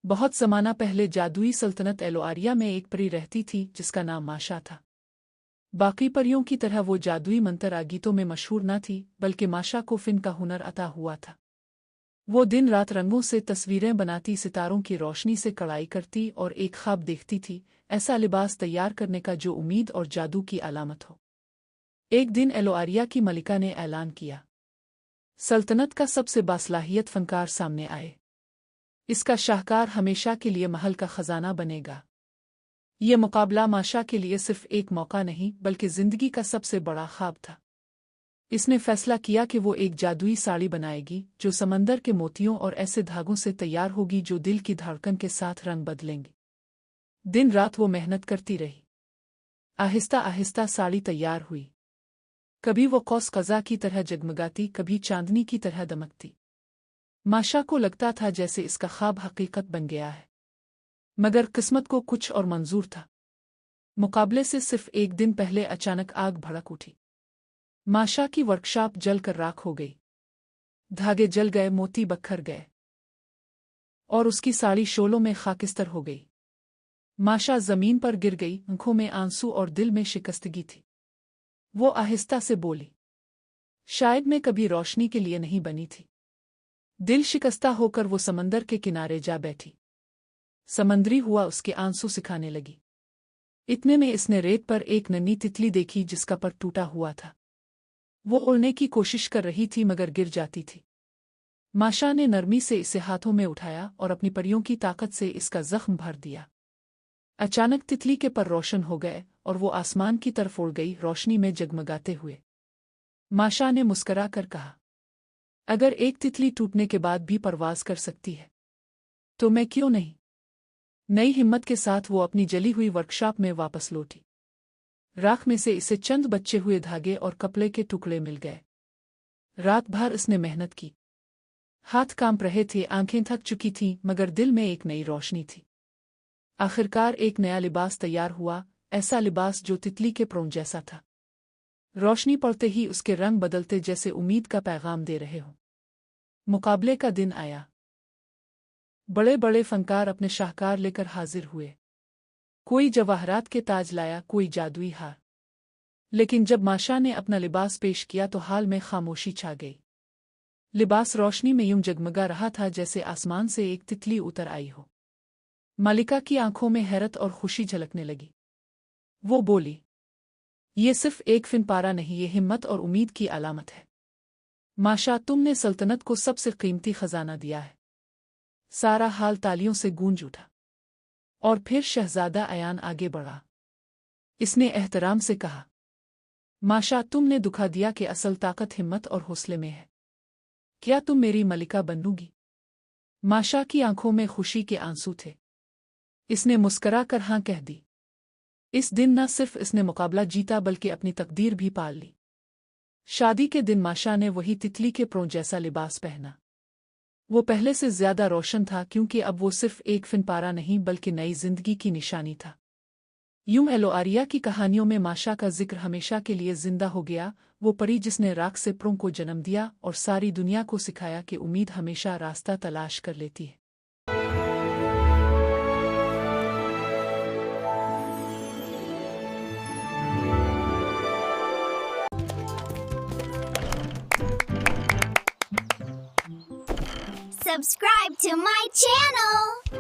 बहुत ज़माना पहले जादुई सल्तनत एलोआरिया में एक परी रहती थी जिसका नाम माशा था। बाकी परियों की तरह वो जादुई मंत्र आगीतों में मशहूर न थी, बल्कि माशा को फ़िन का हुनर अता हुआ था। वो दिन रात रंगों से तस्वीरें बनाती, सितारों की रोशनी से कढ़ाई करती और एक ख्वाब देखती थी, ऐसा लिबास तैयार करने का जो उम्मीद और जादू की अलामत हो। एक दिन एलोआरिया की मलिका ने ऐलान किया, सल्तनत का सबसे बासलाहियत फनकार सामने आए। इसका शाहकार हमेशा के लिए महल का खजाना बनेगा। ये मुकाबला माशा के लिए सिर्फ एक मौका नहीं, बल्कि जिंदगी का सबसे बड़ा ख्वाब था। इसने फैसला किया कि वो एक जादुई साड़ी बनाएगी जो समंदर के मोतियों और ऐसे धागों से तैयार होगी जो दिल की धड़कन के साथ रंग बदलेंगे। दिन रात वो मेहनत करती रही। आहिस्ता आहिस्ता साड़ी तैयार हुई। कभी वो कौस कज़ा की तरह जगमगाती, कभी चांदनी की तरह दमकती। माशा को लगता था जैसे इसका ख्वाब हकीकत बन गया है। मगर किस्मत को कुछ और मंजूर था। मुकाबले से सिर्फ एक दिन पहले अचानक आग भड़क उठी। माशा की वर्कशॉप जलकर राख हो गई। धागे जल गए, मोती बखर गए और उसकी साड़ी शोलों में खाकिस्तर हो गई। माशा जमीन पर गिर गई, आंखों में आंसू और दिल में शिकस्तगी थी। वो आहिस्ता से बोली, शायद मैं कभी रोशनी के लिए नहीं बनी थी। दिल शिकस्ता होकर वो समंदर के किनारे जा बैठी। समंदरी हुआ उसके आंसू सिखाने लगी। इतने में इसने रेत पर एक नन्ही तितली देखी जिसका पर टूटा हुआ था। वो उड़ने की कोशिश कर रही थी मगर गिर जाती थी। माशा ने नरमी से इसे हाथों में उठाया और अपनी परियों की ताकत से इसका जख्म भर दिया। अचानक तितली के पर रोशन हो गए और वो आसमान की तरफ उड़ गई, रोशनी में जगमगाते हुए। माशा ने मुस्करा कर कहा, अगर एक तितली टूटने के बाद भी परवाज कर सकती है तो मैं क्यों नहीं। नई हिम्मत के साथ वो अपनी जली हुई वर्कशॉप में वापस लौटी। राख में से इसे चंद बचे हुए धागे और कपड़े के टुकड़े मिल गए। रात भर इसने मेहनत की। हाथ कांप रहे थे, आंखें थक चुकी थीं, मगर दिल में एक नई रोशनी थी। आखिरकार एक नया लिबास तैयार हुआ, ऐसा लिबास जो तितली के प्रों जैसा था। रोशनी पड़ते ही उसके रंग बदलते जैसे उम्मीद का पैगाम दे रहे हों। मुकाबले का दिन आया। बड़े बड़े फनकार अपने शाहकार लेकर हाजिर हुए। कोई जवाहरात के ताज लाया, कोई जादुई हार। लेकिन जब माशा ने अपना लिबास पेश किया तो हाल में खामोशी छा गई। लिबास रोशनी में यूं जगमगा रहा था जैसे आसमान से एक तितली उतर आई हो। मलिका की आंखों में हैरत और खुशी झलकने लगी। वो बोली, ये सिर्फ एक फिनपारा नहीं, ये हिम्मत और उम्मीद की अलामत है। माशा, तुमने सल्तनत को सबसे कीमती खजाना दिया है। सारा हाल तालियों से गूंज उठा। और फिर शहजादा अयान आगे बढ़ा। इसने एहतराम से कहा, माशा, तुमने दुखा दिया कि असल ताकत हिम्मत और हौसले में है। क्या तुम मेरी मलिका बनूंगी? माशा की आंखों में खुशी के आंसू थे। इसने मुस्करा कर हाँ कह दी। इस दिन न सिर्फ इसने मुकाबला जीता बल्कि अपनी तकदीर भी पाल ली। शादी के दिन माशा ने वही तितली के प्रों जैसा लिबास पहना। वो पहले से ज्यादा रोशन था क्योंकि अब वो सिर्फ एक फिनपारा नहीं बल्कि नई जिंदगी की निशानी था। यूं एलोआरिया की कहानियों में माशा का जिक्र हमेशा के लिए जिंदा हो गया, वो परी जिसने राख से प्रों को जन्म दिया और सारी दुनिया को सिखाया कि उम्मीद हमेशा रास्ता तलाश कर लेती है। Subscribe to my channel.